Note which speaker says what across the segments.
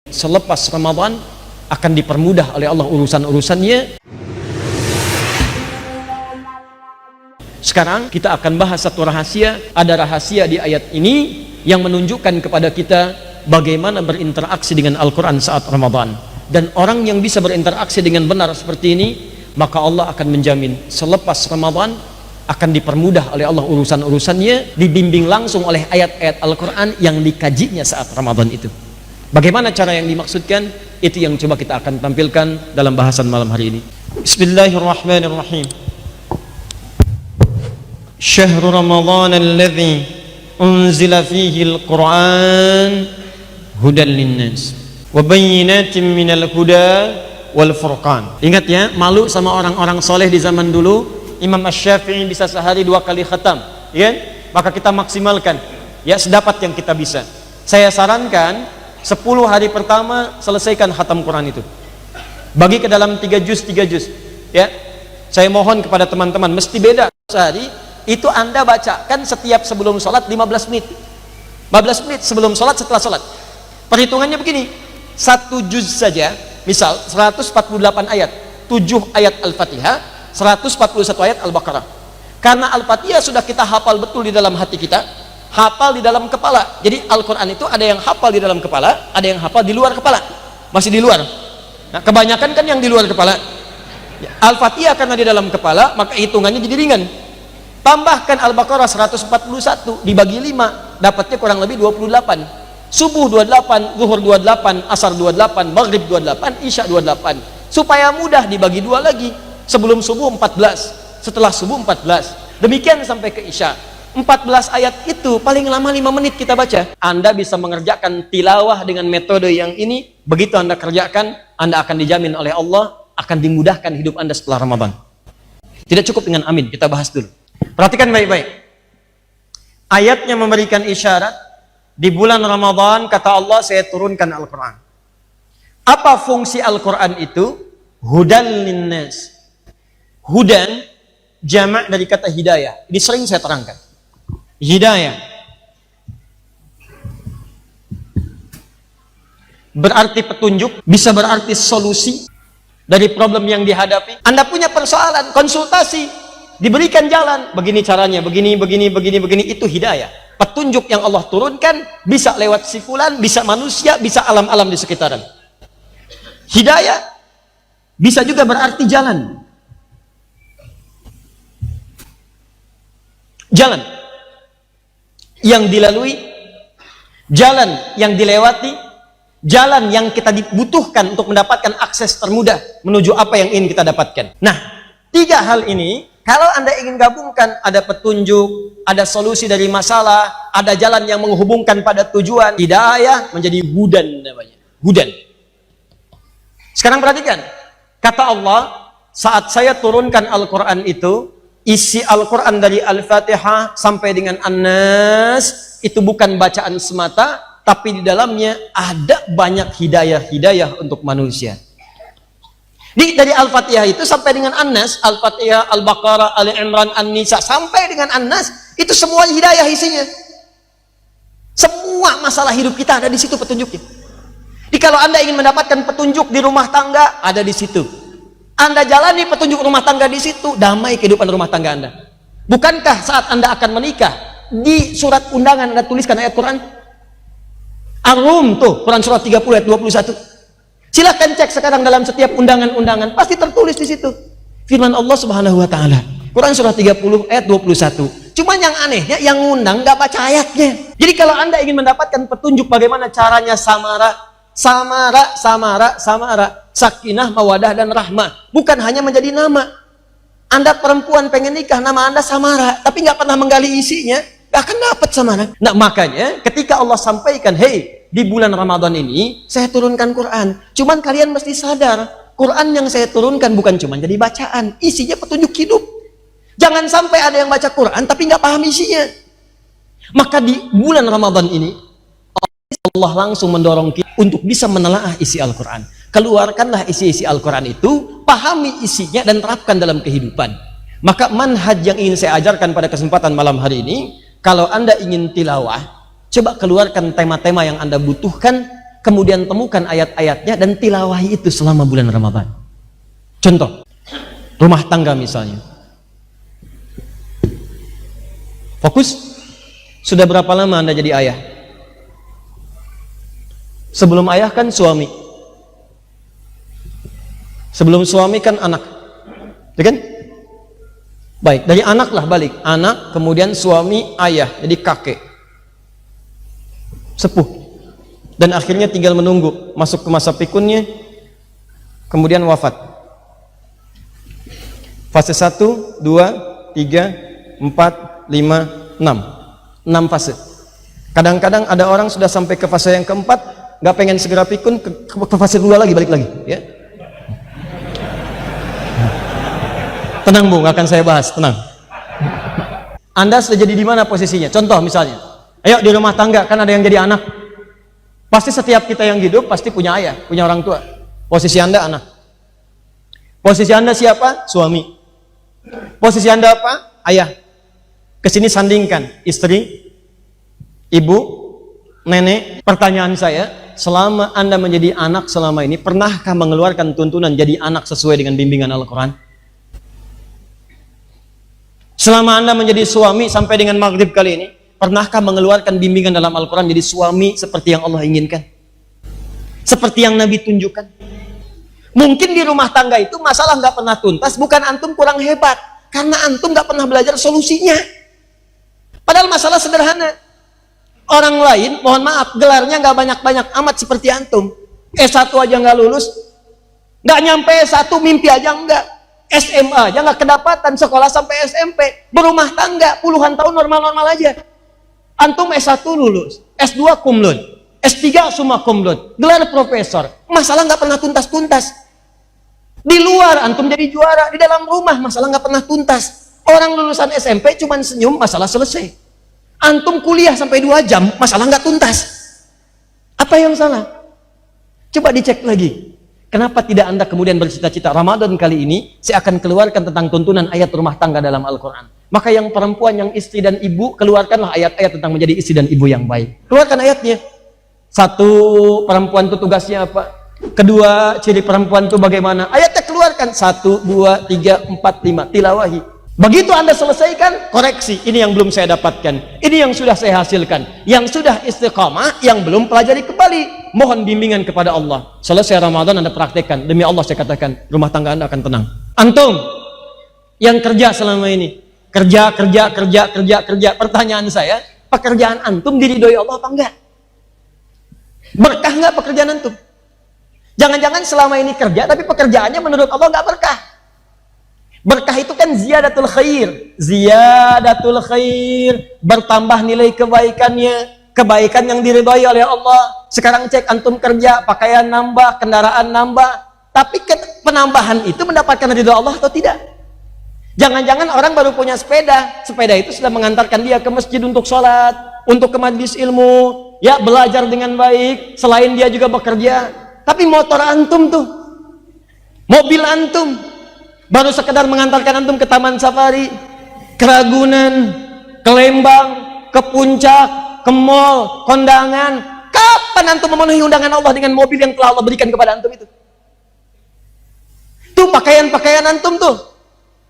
Speaker 1: Selepas Ramadan akan dipermudah oleh Allah urusan-urusannya. Sekarang kita akan bahas satu rahasia. Ada rahasia di ayat ini yang menunjukkan kepada kita bagaimana berinteraksi dengan Al-Quran saat Ramadan. Dan orang yang bisa berinteraksi dengan benar seperti ini, maka Allah akan menjamin selepas Ramadan akan dipermudah oleh Allah urusan-urusannya, dibimbing langsung oleh ayat-ayat Al-Quran yang dikajinya saat Ramadan itu. Bagaimana cara yang dimaksudkan? Itu yang coba kita akan tampilkan dalam bahasan malam hari ini. Bismillahirrahmanirrahim. Syahrul Ramadan alladzi unzila fihi al-Quran hudan linnas wa bayyinatin minal huda wal furqan. Ingat ya, malu sama orang-orang soleh di zaman dulu. Imam Asy-Syafi'i bisa sehari 2 kali khatam, ya? Maka kita maksimalkan ya sedapat yang kita bisa. Saya sarankan 10 hari pertama selesaikan khatam Quran itu. Bagi ke dalam 3 juz ya. Saya mohon kepada teman-teman, mesti beda sehari. Itu Anda bacakan setiap sebelum sholat 15 menit 15 menit sebelum sholat, setelah sholat. Perhitungannya begini, 1 juz saja, misal 148 ayat, 7 ayat Al-Fatihah, 141 ayat Al-Baqarah. Karena Al-Fatihah sudah kita hafal betul di dalam hati kita, hafal di dalam kepala. Jadi Al-Quran itu ada yang hafal di dalam kepala, ada yang hafal di luar kepala, masih di luar. Nah, kebanyakan kan yang di luar kepala. Al-Fatihah karena di dalam kepala, maka hitungannya jadi ringan. Tambahkan Al-Baqarah 141 dibagi 5, dapatnya kurang lebih 28. Subuh 28, zuhur 28, asar 28, maghrib 28, isya 28. Supaya mudah dibagi 2 lagi. Sebelum subuh 14, setelah subuh 14. Demikian sampai ke isya. 14 ayat itu paling lama 5 menit kita baca. Anda bisa mengerjakan tilawah dengan metode yang ini. Begitu Anda kerjakan, Anda akan dijamin oleh Allah akan dimudahkan hidup Anda setelah Ramadan. Tidak cukup dengan amin, kita bahas dulu. Perhatikan baik-baik. Ayatnya memberikan isyarat di bulan Ramadan, kata Allah, saya turunkan Al-Quran. Apa fungsi Al-Quran itu? Hudan linnas. Hudan jamak dari kata hidayah. Ini sering saya terangkan. Hidayah berarti petunjuk, bisa berarti solusi dari problem yang dihadapi. Anda punya persoalan, konsultasi, diberikan jalan, begini caranya, begini, itu hidayah. Petunjuk yang Allah turunkan, bisa lewat si fulan, bisa manusia, bisa alam-alam di sekitaran. Hidayah bisa juga berarti jalan. Jalan yang dilalui, jalan yang dilewati, jalan yang kita dibutuhkan untuk mendapatkan akses termudah menuju apa yang ingin kita dapatkan. Nah, 3 hal ini, kalau Anda ingin gabungkan, ada petunjuk, ada solusi dari masalah, ada jalan yang menghubungkan pada tujuan, hidayah menjadi hudan namanya. Hudan. Sekarang perhatikan, kata Allah, saat saya turunkan Al-Quran itu, isi Al-Quran dari Al-Fatihah sampai dengan An-Nas itu bukan bacaan semata, tapi di dalamnya ada banyak hidayah-hidayah untuk manusia. Dari Al-Fatihah itu sampai dengan An-Nas, Al-Fatihah, Al-Baqarah, Ali Imran, An-Nisa, sampai dengan An-Nas, itu semua hidayah isinya. Semua masalah hidup kita ada di situ petunjuknya. Jadi kalau Anda ingin mendapatkan petunjuk di rumah tangga, ada di situ. Anda jalani petunjuk rumah tangga di situ, damai kehidupan rumah tangga Anda. Bukankah saat Anda akan menikah, di surat undangan Anda tuliskan ayat Quran? Ar-Rum tuh, Quran surat 30 ayat 21. Silahkan cek sekarang dalam setiap undangan-undangan, pasti tertulis di situ. Firman Allah Subhanahu wa taala. Quran surah 30 ayat 21. Cuman yang anehnya yang ngundang nggak baca ayatnya. Jadi kalau Anda ingin mendapatkan petunjuk bagaimana caranya samara, sakinah, mawadah dan rahmah, bukan hanya menjadi nama. Anda perempuan pengen nikah, nama Anda Samara, tapi nggak pernah menggali isinya, nggak akan dapat Samara. Nah, makanya ketika Allah sampaikan, hey, di bulan Ramadan ini saya turunkan Quran, cuman kalian mesti sadar, Quran yang saya turunkan bukan cuma jadi bacaan, isinya petunjuk hidup. Jangan sampai ada yang baca Quran tapi nggak paham isinya. Maka di bulan Ramadan ini Allah langsung mendorong kita untuk bisa menelaah isi Al-Quran. Keluarkanlah isi-isi Al-Quran itu, pahami isinya dan terapkan dalam kehidupan. Maka manhaj yang ingin saya ajarkan pada kesempatan malam hari ini, kalau Anda ingin tilawah, coba keluarkan tema-tema yang Anda butuhkan, kemudian temukan ayat-ayatnya dan tilawahi itu selama bulan Ramadan. Contoh, rumah tangga misalnya. Fokus, sudah berapa lama Anda jadi ayah? Sebelum ayah kan suami. Sebelum suami kan anak. Ya kan? Baik, dari anak lah balik. Anak, kemudian suami, ayah, jadi kakek. Sepuh. Dan akhirnya tinggal menunggu masuk ke masa pikunnya, kemudian wafat. Fase 1, 2, 3, 4, 5, 6. 6 fase. Kadang-kadang ada orang sudah sampai ke fase yang keempat, nggak pengen segera pikun, ke fase 2 lagi, balik lagi. Ya. Tenang Bu, nggak akan saya bahas, tenang. Anda sudah jadi di mana posisinya? Contoh misalnya, ayo di rumah tangga, kan ada yang jadi anak. Pasti setiap kita yang hidup pasti punya ayah, punya orang tua. Posisi Anda anak. Posisi Anda siapa? Suami. Posisi Anda apa? Ayah. Kesini sandingkan istri, ibu, nenek. Pertanyaan saya, selama Anda menjadi anak selama ini, pernahkah mengeluarkan tuntunan jadi anak sesuai dengan bimbingan Al-Quran? Selama Anda menjadi suami sampai dengan maghrib kali ini, pernahkah mengeluarkan bimbingan dalam Al-Quran jadi suami seperti yang Allah inginkan? Seperti yang Nabi tunjukkan? Mungkin di rumah tangga itu masalah nggak pernah tuntas, bukan antum kurang hebat, karena antum nggak pernah belajar solusinya. Padahal masalah sederhana. Orang lain, mohon maaf, gelarnya nggak banyak-banyak amat seperti antum. S1 aja nggak lulus, nggak nyampe S1, mimpi aja enggak. SMA aja nggak kedapatan, sekolah sampai SMP, berumah tangga puluhan tahun normal-normal aja. Antum S1 lulus, S2 cum laude, S3 summa cum laude, gelar profesor, masalah nggak pernah tuntas-tuntas. Di luar antum jadi juara, di dalam rumah masalah nggak pernah tuntas. Orang lulusan SMP cuman senyum, masalah selesai. Antum kuliah sampai 2 jam, masalah nggak tuntas. Apa yang salah? Coba dicek lagi. Kenapa tidak Anda kemudian bercita-cita Ramadan kali ini saya akan keluarkan tentang tuntunan ayat rumah tangga dalam Al-Quran. Maka yang perempuan, yang istri dan ibu, keluarkanlah ayat-ayat tentang menjadi istri dan ibu yang baik. Keluarkan ayatnya. 1, perempuan itu tugasnya apa? 2, ciri perempuan itu bagaimana? Ayatnya keluarkan. 1, 2, 3, 4, 5. Tilawahi. Begitu Anda selesaikan, koreksi. Ini yang belum saya dapatkan. Ini yang sudah saya hasilkan. Yang sudah istiqamah, yang belum pelajari kembali. Mohon bimbingan kepada Allah. Selesai Ramadan Anda praktekkan. Demi Allah saya katakan, rumah tangga Anda akan tenang. Antum yang kerja selama ini, kerja. Pertanyaan saya, pekerjaan antum diridhoi Allah apa enggak? Berkah enggak pekerjaan antum? Jangan-jangan selama ini kerja, tapi pekerjaannya menurut Allah enggak berkah. Berkah itu kan ziyadatul khair. Ziyadatul khair, bertambah nilai kebaikannya. Kebaikan yang diridhoi oleh Allah. Sekarang cek antum kerja, pakaian nambah, kendaraan nambah. Tapi penambahan itu mendapatkan ridho Allah atau tidak? Jangan-jangan orang baru punya sepeda. Sepeda itu sudah mengantarkan dia ke masjid untuk sholat, untuk ke majlis ilmu, ya belajar dengan baik. Selain dia juga bekerja. Tapi motor antum tuh, mobil antum, baru sekedar mengantarkan antum ke Taman Safari, ke Ragunan, ke Lembang, ke Puncak, ke mall, kondangan. Kapan antum memenuhi undangan Allah dengan mobil yang telah Allah berikan kepada antum itu? Tuh pakaian-pakaian antum tuh.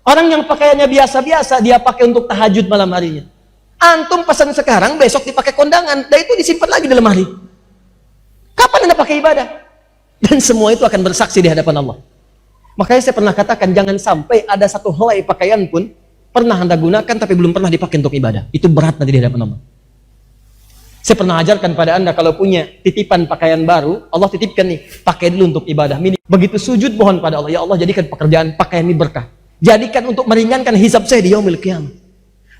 Speaker 1: Orang yang pakaiannya biasa-biasa, dia pakai untuk tahajud malam harinya. Antum pesan sekarang, besok dipakai kondangan, dan itu disimpan lagi dalam hari. Kapan Anda pakai ibadah? Dan semua itu akan bersaksi di hadapan Allah. Makanya saya pernah katakan, jangan sampai ada satu helai pakaian pun pernah Anda gunakan tapi belum pernah dipakai untuk ibadah. Itu berat nanti di hadapan Allah. Saya pernah ajarkan pada Anda, kalau punya titipan pakaian baru, Allah titipkan nih, pakai dulu untuk ibadah. Begitu sujud mohon pada Allah, ya Allah jadikan pekerjaan pakaian ini berkah. Jadikan untuk meringankan hisab saya di yaumil qiyamah.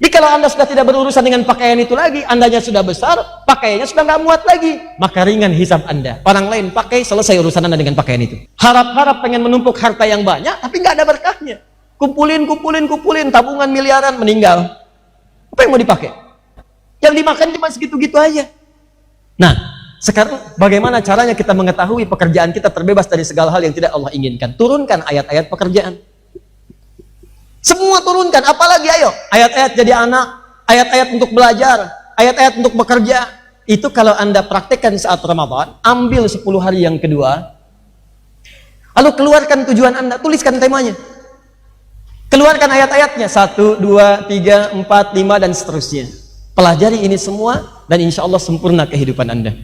Speaker 1: Jadi kalau Anda sudah tidak berurusan dengan pakaian itu lagi, Andanya sudah besar, pakaiannya sudah nggak muat lagi, maka ringan hisab Anda. Orang lain pakai, selesai urusan Anda dengan pakaian itu. Harap-harap pengen menumpuk harta yang banyak, tapi nggak ada berkahnya. Kumpulin, tabungan miliaran, meninggal. Apa yang mau dipakai? Yang dimakan cuma segitu-gitu aja. Nah, sekarang bagaimana caranya kita mengetahui pekerjaan kita terbebas dari segala hal yang tidak Allah inginkan? Turunkan ayat-ayat pekerjaan. Semua turunkan, apalagi ayo ayat-ayat jadi anak, ayat-ayat untuk belajar, ayat-ayat untuk bekerja, itu kalau Anda praktekkan saat Ramadan, ambil 10 hari yang kedua, lalu keluarkan tujuan Anda, tuliskan temanya. Keluarkan ayat-ayatnya, 1, 2, 3, 4, 5, dan seterusnya. Pelajari ini semua, dan insya Allah sempurna kehidupan Anda.